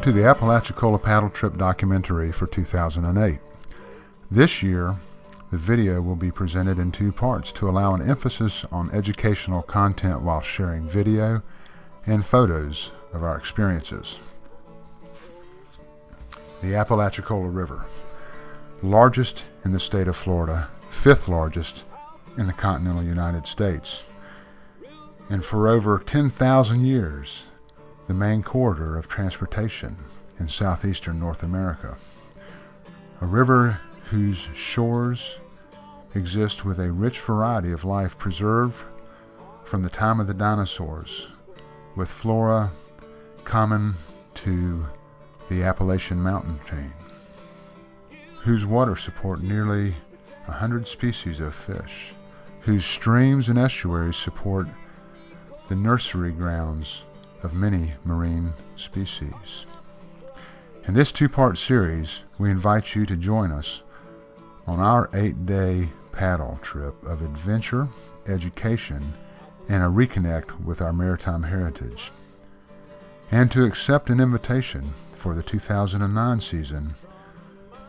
to the Apalachicola Paddle Trip documentary for 2008. This year, the video will be presented in two parts to allow an emphasis on educational content while sharing video and photos of our experiences. The Apalachicola River, largest in the state of Florida, fifth largest in the continental United States, and for over 10,000 years, the main corridor of transportation in southeastern North America. A river whose shores exist with a rich variety of life preserved from the time of the dinosaurs, with flora common to the Appalachian mountain chain, whose waters support nearly 100 species of fish, whose streams and estuaries support the nursery grounds of many marine species. In this two-part series, we invite you to join us on our 8-day paddle trip of adventure, education, and a reconnect with our maritime heritage, and to accept an invitation for the 2009 season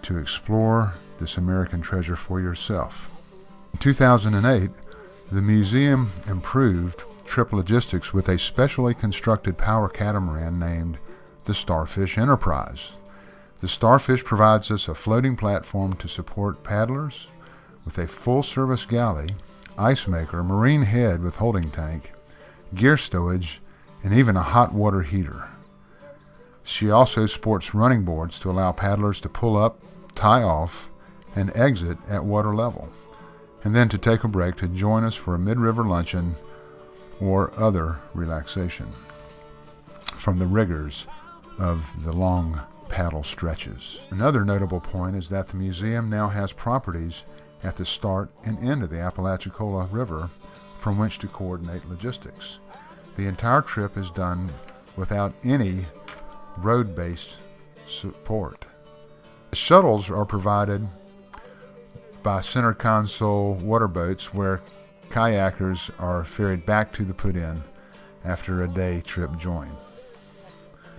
to explore this American treasure for yourself. In 2008, the museum improved trip logistics with a specially constructed power catamaran named the Starfish Enterprise. The Starfish provides us a floating platform to support paddlers with a full-service galley, ice maker, marine head with holding tank, gear stowage, and even a hot water heater. She also sports running boards to allow paddlers to pull up, tie off, and exit at water level, and then to take a break to join us for a mid-river luncheon or other relaxation from the rigors of the long paddle stretches. Another notable point is that the museum now has properties at the start and end of the Apalachicola River from which to coordinate logistics. The entire trip is done without any road-based support. The shuttles are provided by center console water boats where kayakers are ferried back to the put-in after a day trip join.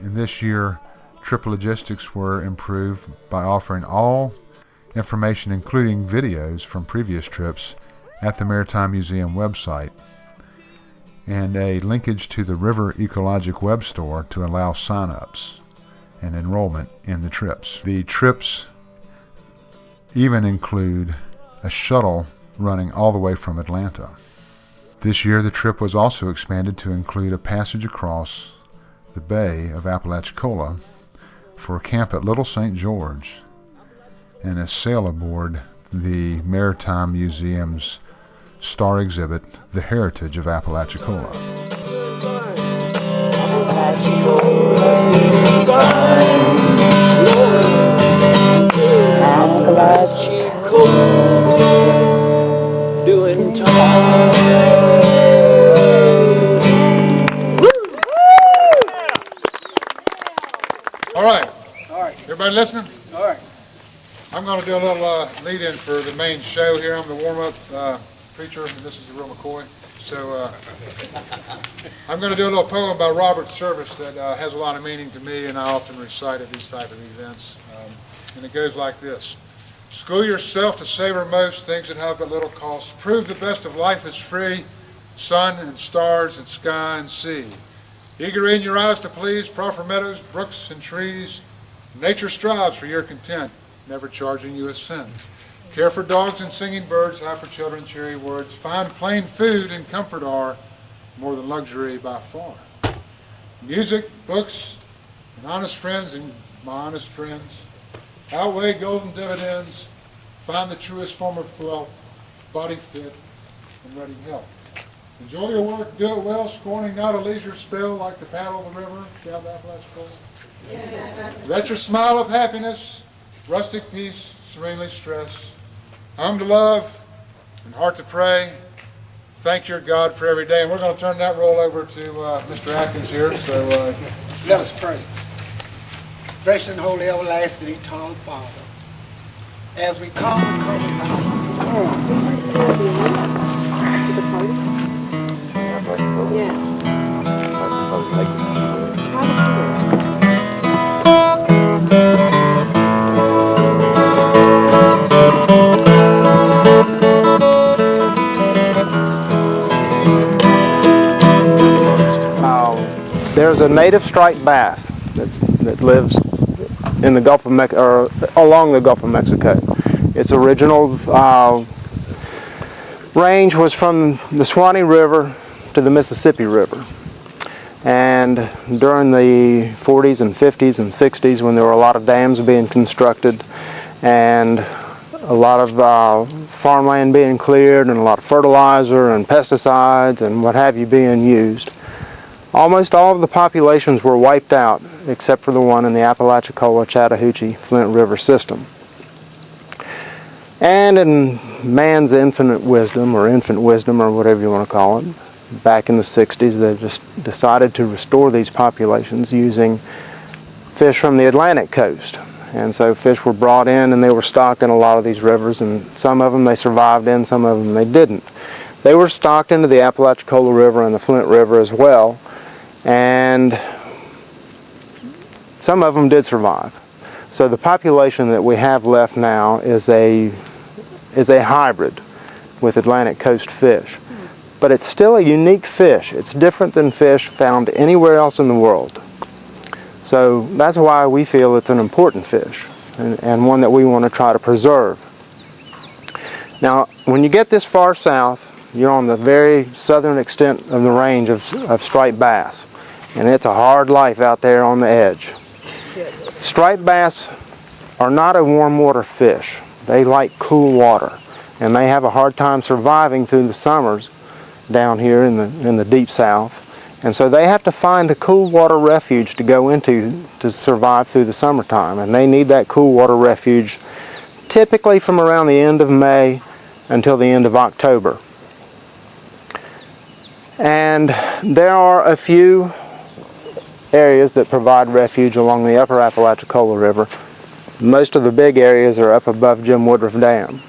In this year, trip logistics were improved by offering all information, including videos from previous trips, at the Maritime Museum website, and a linkage to the River Ecologic web store to allow sign-ups and enrollment in the trips. The trips even include a shuttle running all the way from Atlanta. This year, the trip was also expanded to include a passage across the Bay of Apalachicola for a camp at Little St. George and a sail aboard the Maritime Museum's star exhibit, The Heritage of Apalachicola. Doing time. All right. All right. Everybody listening? All right. I'm going to do a little lead-in for the main show here. I'm the warm-up preacher, and this is the real McCoy. So I'm going to do a little poem by Robert Service that has a lot of meaning to me, and I often recite at these type of events. And it goes like this. School yourself to savor most things that have but little cost. Prove the best of life is free, sun and stars and sky and sea. Eager in your eyes to please, proffer meadows, brooks and trees. Nature strives for your content, never charging you a cent. Care for dogs and singing birds, have for children cheery words. Find plain food and comfort are more than luxury by far. Music, books, and honest friends, and my honest friends, outweigh golden dividends. Find the truest form of wealth, body fit and ready health. Enjoy your work, do it well, scorning not a leisure spell like the paddle of the river down the Apalachicola. Let your smile of happiness, rustic peace, serenely stress. Home to love and heart to pray. Thank your God for every day. And we're going to turn that roll over to Mr. Atkins here. So let us pray. Gracious and holy, everlasting, eternal Father, as we come now. Yeah. native striped bass that lives in the Gulf of or along the Gulf of Mexico. Its original range was from the Suwannee River to the Mississippi River. And during the 40s and 50s and 60s, when there were a lot of dams being constructed and a lot of farmland being cleared and a lot of fertilizer and pesticides and what have you being used, almost all of the populations were wiped out except for the one in the Apalachicola Chattahoochee Flint River system. And in man's infinite wisdom, or infant wisdom, or whatever you want to call it, back in the 60s, they just decided to restore these populations using fish from the Atlantic coast. And so fish were brought in and they were stocked in a lot of these rivers, and some of them they survived in, some of them they didn't. They were stocked into the Apalachicola River and the Flint River as well, and some of them did survive. So the population that we have left now is a hybrid with Atlantic coast fish. But it's still a unique fish. It's different than fish found anywhere else in the world. So that's why we feel it's an important fish and one that we want to try to preserve. Now, when you get this far south, you're on the very southern extent of the range of striped bass. And it's a hard life out there on the edge. Striped bass are not a warm water fish. They like cool water, and they have a hard time surviving through the summers down here in the deep south. And so they have to find a cool water refuge to go into to survive through the summertime. And they need that cool water refuge typically from around the end of May until the end of October. And there are a few areas that provide refuge along the upper Apalachicola River. Most of the big areas are up above Jim Woodruff Dam.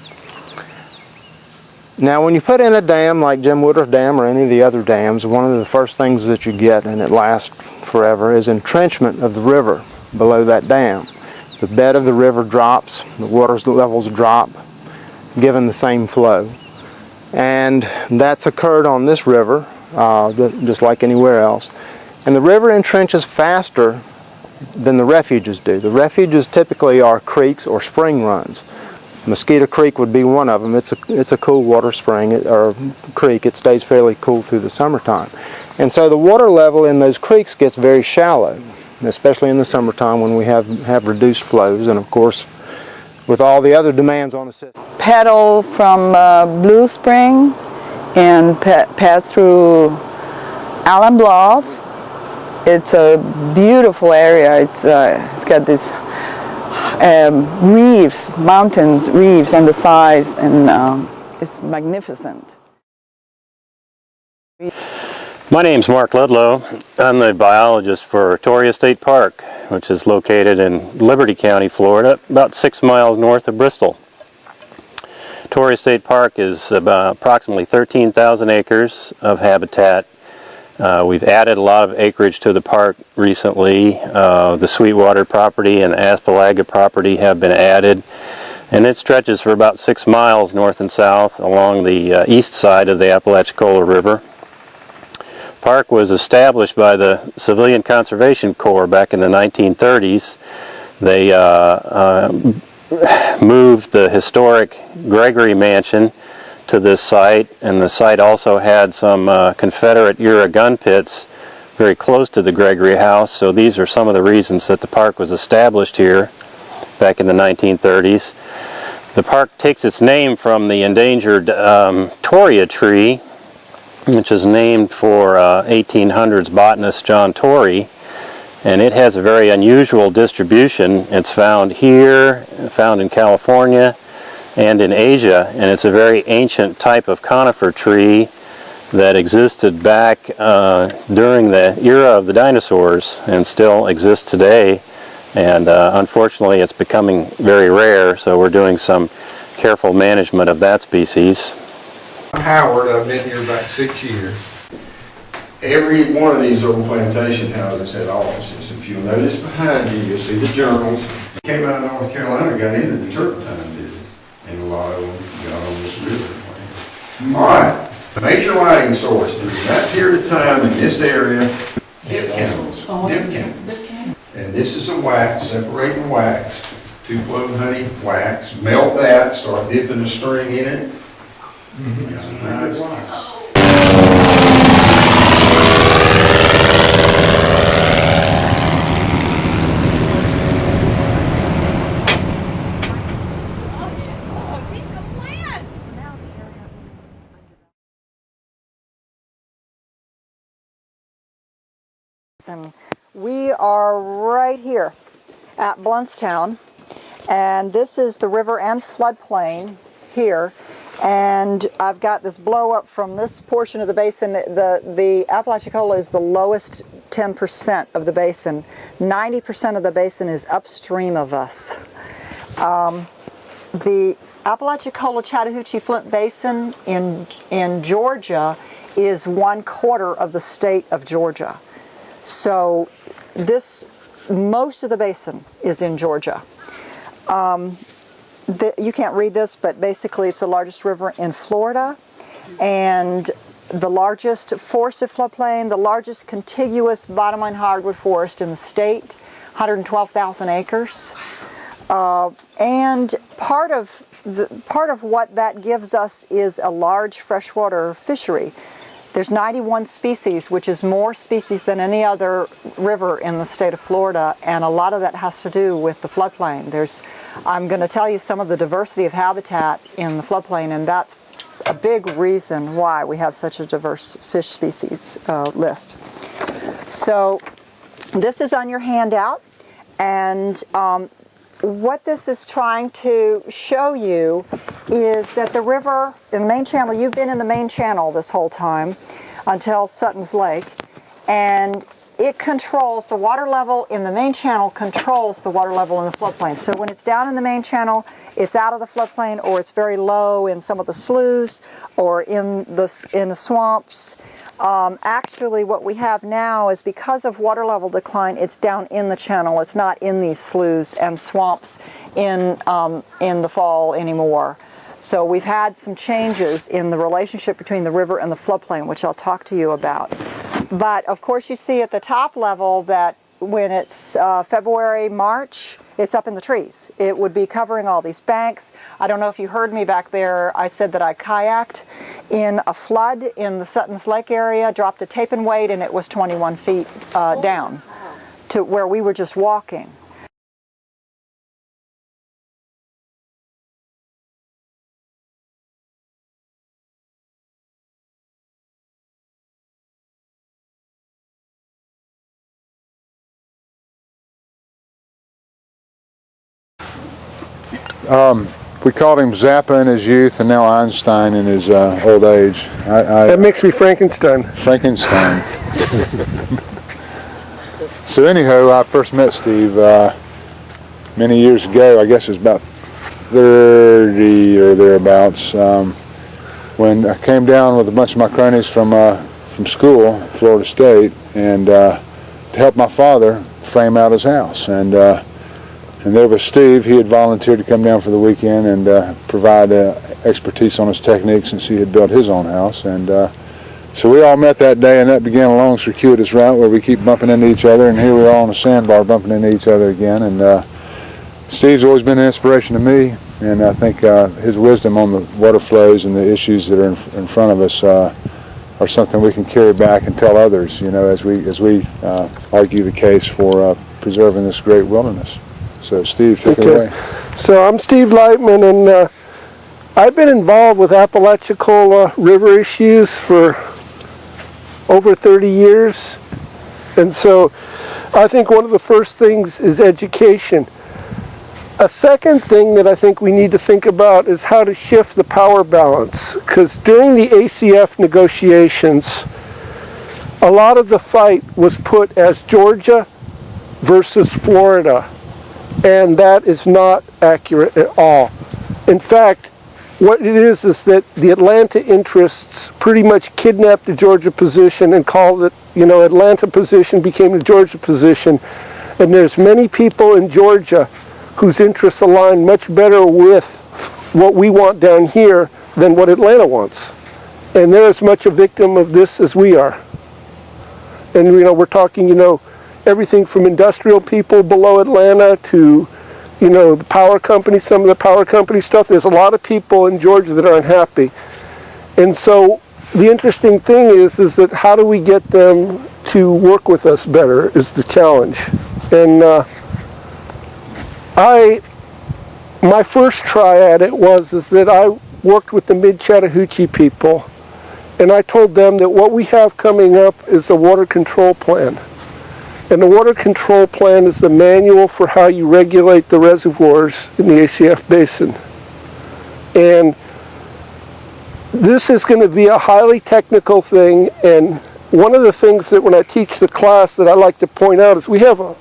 Now, when you put in a dam like Jim Woodruff Dam or any of the other dams, one of the first things that you get, and it lasts forever, is entrenchment of the river below that dam. The bed of the river drops, the water levels drop, given the same flow. And that's occurred on this river, just like anywhere else. And the river entrenches faster than the refuges do. The refuges typically are creeks or spring runs. Mosquito Creek would be one of them. It's a cool water spring or creek. It stays fairly cool through the summertime. And so the water level in those creeks gets very shallow, especially in the summertime when we have reduced flows, and of course with all the other demands on the system. Paddle from Blue Spring and pass through Allen Bluffs. It's a beautiful area. It's got this reefs, mountains, reefs on the sides, and it's magnificent. My name's Mark Ludlow. I'm the biologist for Torrey State Park, which is located in Liberty County, Florida, about 6 miles north of Bristol. Torrey State Park is about approximately 13,000 acres of habitat. We've added a lot of acreage to the park recently. The Sweetwater property and the Aspalaga property have been added, and it stretches for about 6 miles north and south along the east side of the Apalachicola River. The park was established by the Civilian Conservation Corps back in the 1930s. They moved the historic Gregory Mansion to this site, and the site also had some Confederate era gun pits very close to the Gregory House, so these are some of the reasons that the park was established here back in the 1930s. The park takes its name from the endangered Torrey tree, which is named for 1800s botanist John Torrey, and it has a very unusual distribution. It's found here, found in California, and in Asia, and it's a very ancient type of conifer tree that existed back during the era of the dinosaurs and still exists today. And unfortunately it's becoming very rare, so we're doing some careful management of that species. Howard, I've been here about 6 years. Every one of these old plantation houses had offices. If you'll notice behind you, you'll see the journals. Came out of North Carolina, got into the turpentine business, and a lot of them got on this river. All right, major lighting sources. That period of time in this area, it chemicals. dip can. And this is a wax, separating wax, two-flow honey wax. Melt that, start dipping the string in it. Got some nice wax. And we are right here at Bluntstown, and this is the river and floodplain here, and I've got this blow up from this portion of the basin. The Apalachicola is the lowest 10% of the basin. 90% of the basin is upstream of us. The Apalachicola Chattahoochee Flint Basin in Georgia is 1/4 of the state of Georgia. So most of the basin is in Georgia. You can't read this, but basically it's the largest river in Florida and the largest forested floodplain, the largest contiguous bottomline hardwood forest in the state, 112,000 acres. And part of what that gives us is a large freshwater fishery. There's 91 species, which is more species than any other river in the state of Florida, and a lot of that has to do with the floodplain. I'm going to tell you some of the diversity of habitat in the floodplain, and that's a big reason why we have such a diverse fish species list. So this is on your handout, and what this is trying to show you is that the river, in the main channel, you've been in the main channel this whole time until Sutton's Lake, and it controls the water level in the main channel, controls the water level in the floodplain. So when it's down in the main channel, it's out of the floodplain, or it's very low in some of the sloughs or in the swamps. Actually, what we have now is, because of water level decline, it's down in the channel. It's not in these sloughs and swamps in the fall anymore. So we've had some changes in the relationship between the river and the floodplain, which I'll talk to you about. But of course, you see at the top level that when it's February, March, it's up in the trees. It would be covering all these banks. I don't know if you heard me back there. I said that I kayaked in a flood in the Sutton's Lake area, dropped a tape and weight, and it was 21 feet down to where we were just walking. We called him Zappa in his youth, and now Einstein in his old age. That makes me Frankenstein. Frankenstein. So anyhow, I first met Steve many years ago. I guess it was about 30 or thereabouts, when I came down with a bunch of my cronies from school, Florida State, and to help my father frame out his house. And there was Steve. He had volunteered to come down for the weekend and provide expertise on his technique, since he had built his own house. And so we all met that day, and that began a long circuitous route where we keep bumping into each other, and here we are on the sandbar bumping into each other again. And Steve's always been an inspiration to me, and I think his wisdom on the water flows and the issues that are in front of us are something we can carry back and tell others, as we argue the case for preserving this great wilderness. So Steve, take it away. So I'm Steve Lightman, and I've been involved with Apalachicola River issues for over 30 years. And so I think one of the first things is education. A second thing that I think we need to think about is how to shift the power balance. Because during the ACF negotiations, a lot of the fight was put as Georgia versus Florida. And that is not accurate at all. In fact, what it is that the Atlanta interests pretty much kidnapped the Georgia position and called it, Atlanta position became the Georgia position. And there's many people in Georgia whose interests align much better with what we want down here than what Atlanta wants. And they're as much a victim of this as we are. And we're talking, everything from industrial people below Atlanta to, you know, the power company, some of the power company stuff. There's a lot of people in Georgia that are unhappy. And so the interesting thing is that how do we get them to work with us better is the challenge. And my first try at it was that I worked with the mid-Chattahoochee people, and I told them that what we have coming up is a water control plan. And the water control plan is the manual for how you regulate the reservoirs in the ACF basin. And this is going to be a highly technical thing, and one of the things that when I teach the class that I like to point out is we have a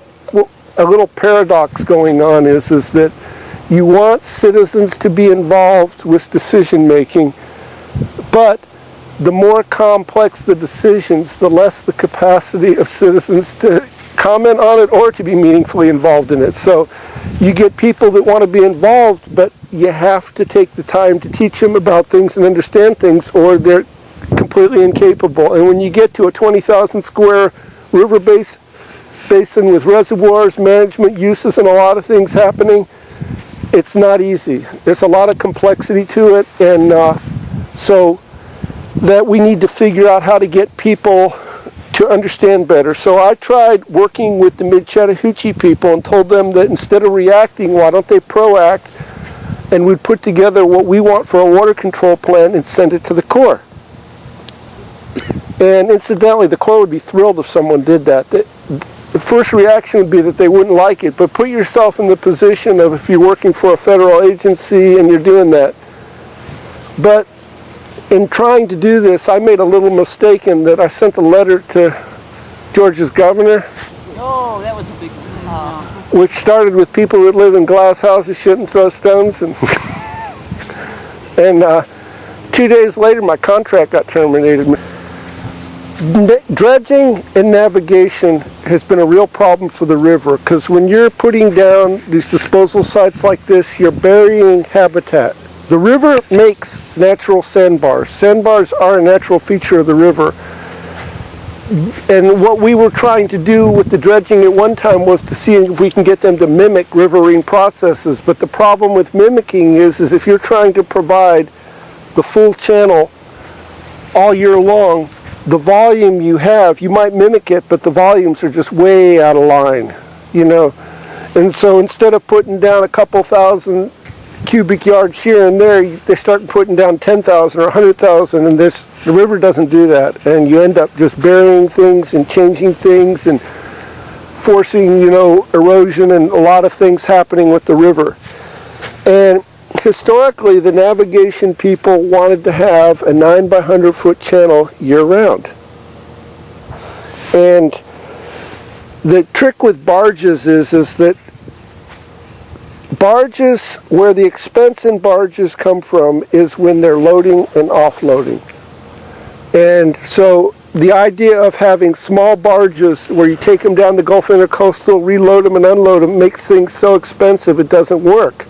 little paradox going on is that you want citizens to be involved with decision making, but the more complex the decisions, the less the capacity of citizens to comment on it or to be meaningfully involved in it. So you get people that want to be involved, but you have to take the time to teach them about things and understand things, or they're completely incapable. And when you get to a 20,000 square river basin with reservoirs, management, uses, and a lot of things happening, it's not easy. There's a lot of complexity to it, and so that we need to figure out how to get people to understand better. So I tried working with the mid-Chattahoochee people and told them that instead of reacting, why don't they proact, and we'd put together what we want for a water control plan and send it to the Corps. And incidentally, the Corps would be thrilled if someone did that. The first reaction would be that they wouldn't like it, but put yourself in the position of if you're working for a federal agency and you're doing that. But in trying to do this, I made a little mistake in that I sent a letter to Georgia's governor. Oh, that was a big mistake. Which started with people that live in glass houses shouldn't throw stones. And, and 2 days later, my contract got terminated. Dredging and navigation has been a real problem for the river, because when you're putting down these disposal sites like this, you're burying habitat. The river makes natural sandbars. Sandbars are a natural feature of the river. And what we were trying to do with the dredging at one time was to see if we can get them to mimic riverine processes. But the problem with mimicking is if you're trying to provide the full channel all year long, the volume you have, you might mimic it, but the volumes are just way out of line, you know. And so instead of putting down a couple thousand cubic yards here and there, they start putting down 10,000 or 100,000, and the river doesn't do that. And you end up just burying things and changing things and forcing, you know, erosion and a lot of things happening with the river. And historically, the navigation people wanted to have a 9 by 100 foot channel year-round. And the trick with barges is that barges, where the expense in barges come from is when they're loading and offloading. And so the idea of having small barges where you take them down the Gulf Intercoastal, reload them and unload them, makes things so expensive it doesn't work.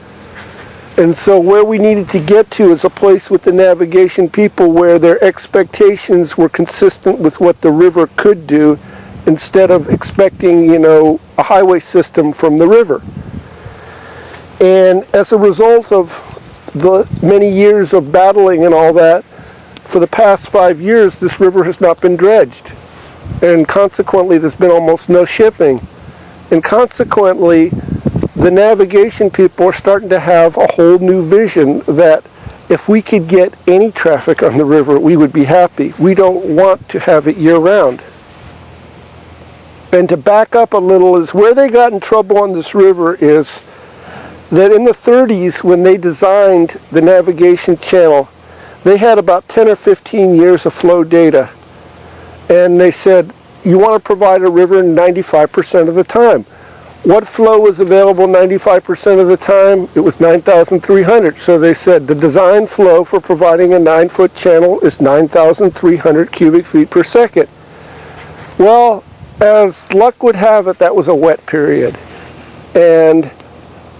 And so where we needed to get to is a place with the navigation people where their expectations were consistent with what the river could do, instead of expecting, you know, a highway system from the river. And as a result of the many years of battling and all that, for the past 5 years, this river has not been dredged. And consequently, there's been almost no shipping. And consequently, the navigation people are starting to have a whole new vision that if we could get any traffic on the river, we would be happy. We don't want to have it year-round. And to back up a little, is where they got in trouble on this river is that in the 30s, when they designed the navigation channel, they had about 10 or 15 years of flow data. And they said, you want to provide a river 95% of the time. What flow was available 95% of the time? It was 9,300. So they said the design flow for providing a 9-foot channel is 9,300 cubic feet per second. Well, as luck would have it, that was a wet period. And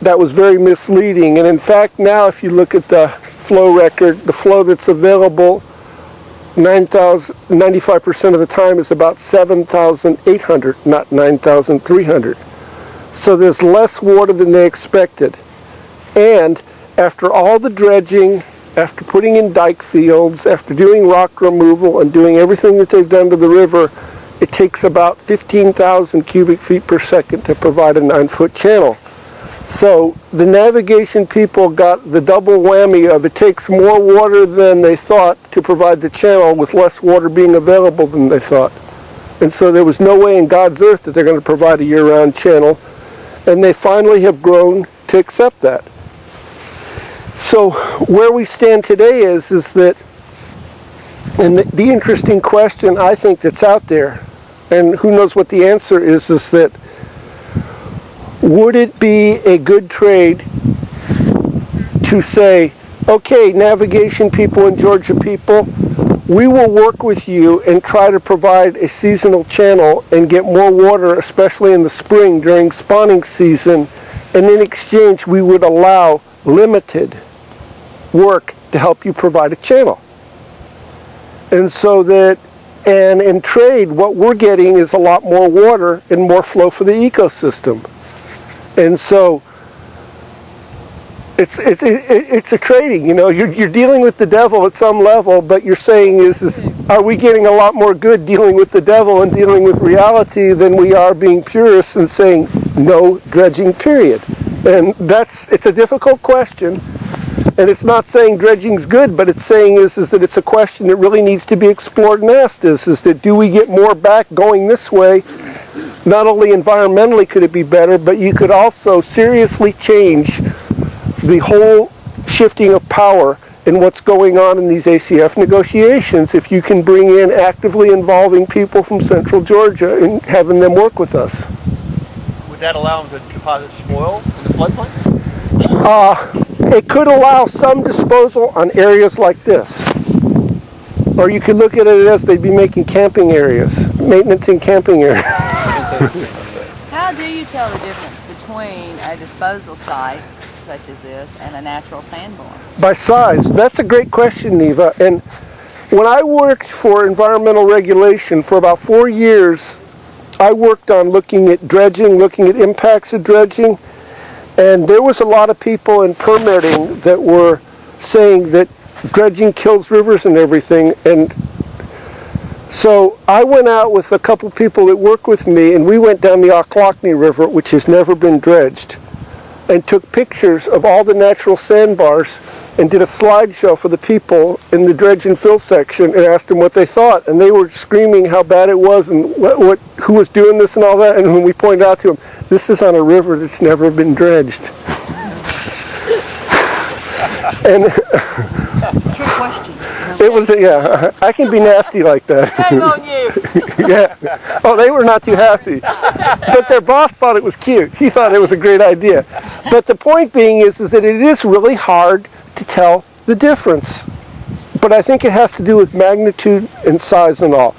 that was very misleading. And in fact, now if you look at the flow record, the flow that's available 95% of the time is about 7,800, not 9,300. So there's less water than they expected. And after all the dredging, after putting in dike fields, after doing rock removal and doing everything that they've done to the river, it takes about 15,000 cubic feet per second to provide a 9-foot channel. So the navigation people got the double whammy of it takes more water than they thought to provide the channel, with less water being available than they thought. And so there was no way in God's earth that they're going to provide a year-round channel. And they finally have grown to accept that. So where we stand today is that, and the interesting question I think that's out there, and who knows what the answer is that would it be a good trade to say, okay, navigation people and Georgia people, we will work with you and try to provide a seasonal channel and get more water, especially in the spring during spawning season, and in exchange we would allow limited work to help you provide a channel. And so that, and in trade, what we're getting is a lot more water and more flow for the ecosystem. And so it's a trading, you know, you're dealing with the devil at some level, but you're saying is are we getting a lot more good dealing with the devil and dealing with reality than we are being purists and saying no dredging, period? And it's a difficult question, and it's not saying dredging's good, but it's saying is that it's a question that really needs to be explored and asked is that do we get more back going this way? Not only environmentally could it be better, but you could also seriously change the whole shifting of power in what's going on in these ACF negotiations if you can bring in actively involving people from central Georgia and having them work with us. Would that allow them to deposit spoil in the floodplain? It could allow some disposal on areas like this. Or you could look at it as they'd be making camping areas, maintenance in camping areas. How do you tell the difference between a disposal site such as this and a natural sandbar? By size. That's a great question, Neva. And when I worked for environmental regulation for about 4 years, I worked on looking at dredging, looking at impacts of dredging, and there was a lot of people in permitting that were saying that dredging kills rivers and everything. And so I went out with a couple people that work with me, and we went down the Apalachicola River, which has never been dredged, and took pictures of all the natural sandbars and did a slideshow for the people in the dredge and fill section and asked them what they thought. And they were screaming how bad it was and who was doing this and all that. And when we pointed out to them, this is on a river that's never been dredged. And Trick question. it was, yeah, I can be nasty like that. Shame on you. Yeah. Oh, they were not too happy. But their boss thought it was cute. He thought it was a great idea. But the point being is that it is really hard to tell the difference. But I think it has to do with magnitude and size and all.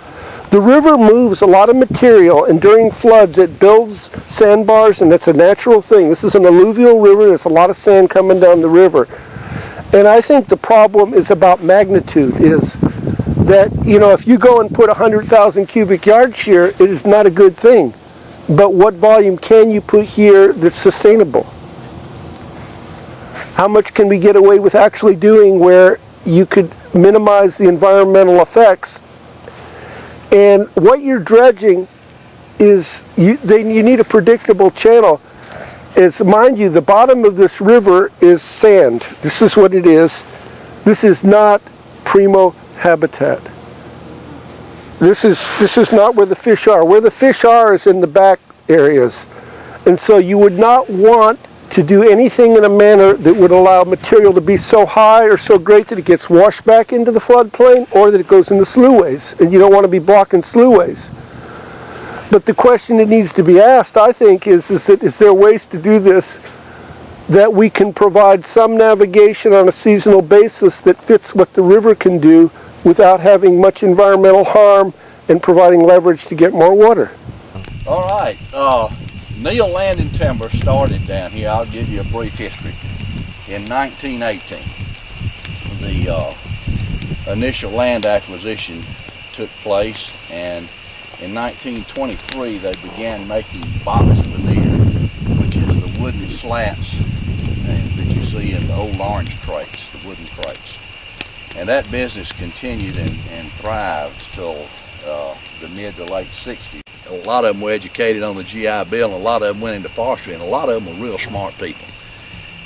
The river moves a lot of material, and during floods it builds sandbars, and it's a natural thing. This is an alluvial river. There's a lot of sand coming down the river. And I think the problem is about magnitude, is that, you know, if you go and put 100,000 cubic yards here, it is not a good thing. But what volume can you put here that's sustainable? How much can we get away with actually doing where you could minimize the environmental effects? And what you're dredging is, you need a predictable channel. Is, mind you, the bottom of this river is sand. This is what it is. This is not primo habitat. This is not where the fish are. Where the fish are is in the back areas. And so you would not want to do anything in a manner that would allow material to be so high or so great that it gets washed back into the floodplain, or that it goes into sluways. And you don't want to be blocking sluways. But the question that needs to be asked, I think, is there ways to do this that we can provide some navigation on a seasonal basis that fits what the river can do without having much environmental harm and providing leverage to get more water? All right. Neil Land and Timber started down here. I'll give you a brief history. In 1918, initial land acquisition took place, and in 1923 they began making box veneer, which is the wooden slats that you see in the old orange crates, the wooden crates. And that business continued and thrived till the mid to late 60s. A lot of them were educated on the GI Bill, and a lot of them went into forestry, and a lot of them were real smart people.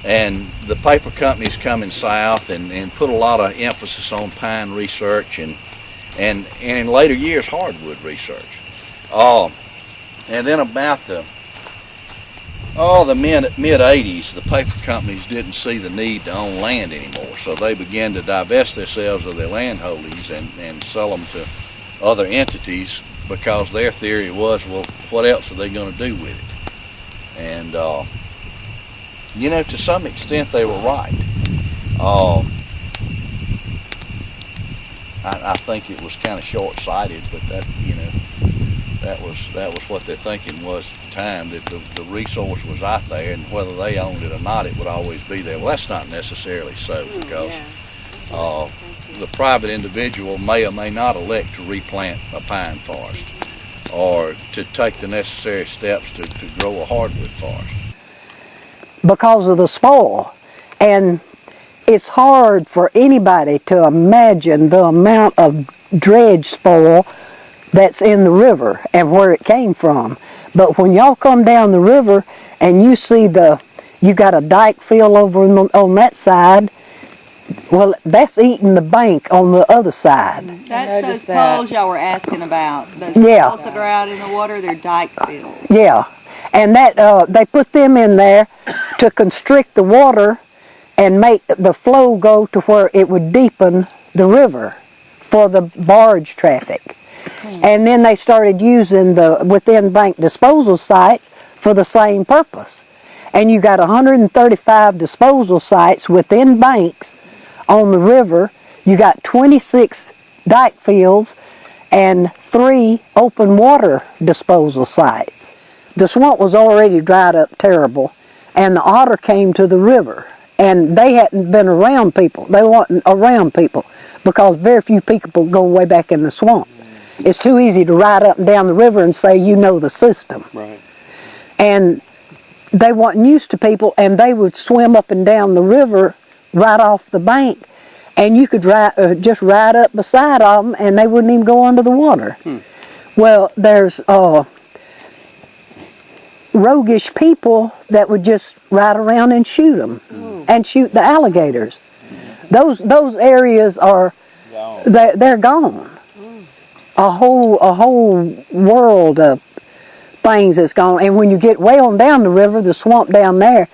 And the paper companies coming south and put a lot of emphasis on pine research and in later years hardwood research. And then about the mid-80s, the paper companies didn't see the need to own land anymore, so they began to divest themselves of their land holdings and sell them to other entities, because their theory was, well, what else are they going to do with it? And you know, to some extent they were right. I think it was kind of short-sighted, but that, you know, that was what their thinking was at the time, that the resource was out there, and whether they owned it or not, it would always be there. Well, that's not necessarily so, because the private individual may or may not elect to replant a pine forest or to take the necessary steps to grow a hardwood forest. Because of the spoil. And it's hard for anybody to imagine the amount of dredge spoil that's in the river and where it came from. But when y'all come down the river and you see you got a dike field over on that side, well, that's eating the bank on the other side. That's those poles y'all were asking about. Those poles that are out in the water, they're dike fields. Yeah, and that they put them in there to constrict the water and make the flow go to where it would deepen the river for the barge traffic. And then they started using the within bank disposal sites for the same purpose. And you got 135 disposal sites within banks on the river. You got 26 dike fields and 3 open water disposal sites. The swamp was already dried up terrible, and the otter came to the river, and they hadn't been around people. They weren't around people because very few people go way back in the swamp. It's too easy to ride up and down the river and say you know the system. Right. And they weren't used to people, and they would swim up and down the river right off the bank, and you could just ride up beside them, and they wouldn't even go under the water. Well, there's roguish people that would just ride around and shoot them, and shoot the alligators. Those areas are they're gone. A whole world of things that's gone. And when you get way on down the river, the swamp down there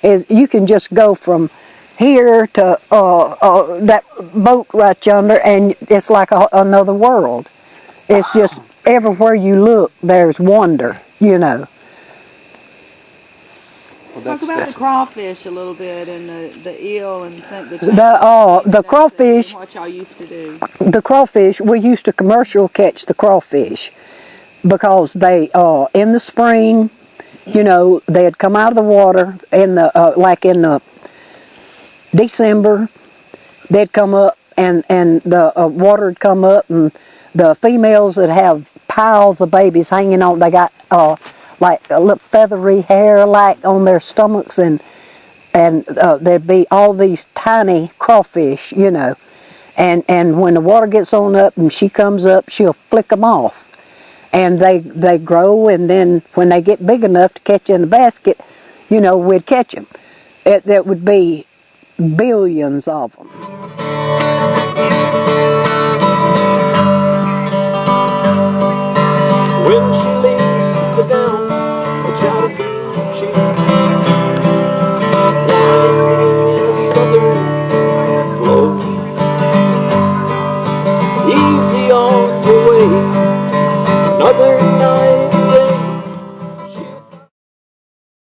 is, you can just go from here to that boat right yonder, and it's like another world. It's just everywhere you look, there's wonder, you know. Well, talk about the crawfish a little bit, and the eel and the crawfish. What y'all used to do. The crawfish, we used to commercial catch the crawfish because they in the spring, you know, they'd come out of the water in the like in the December, they'd come up and the water would come up, and the females would have piles of babies hanging on. They got like a little feathery hair like on their stomachs, and there'd be all these tiny crawfish, you know, and when the water gets on up and she comes up, she'll flick them off, and they grow, and then when they get big enough to catch in the basket, you know, we'd catch them. That would be billions of them. When she lays the down the Chattahoochee, lying in a southern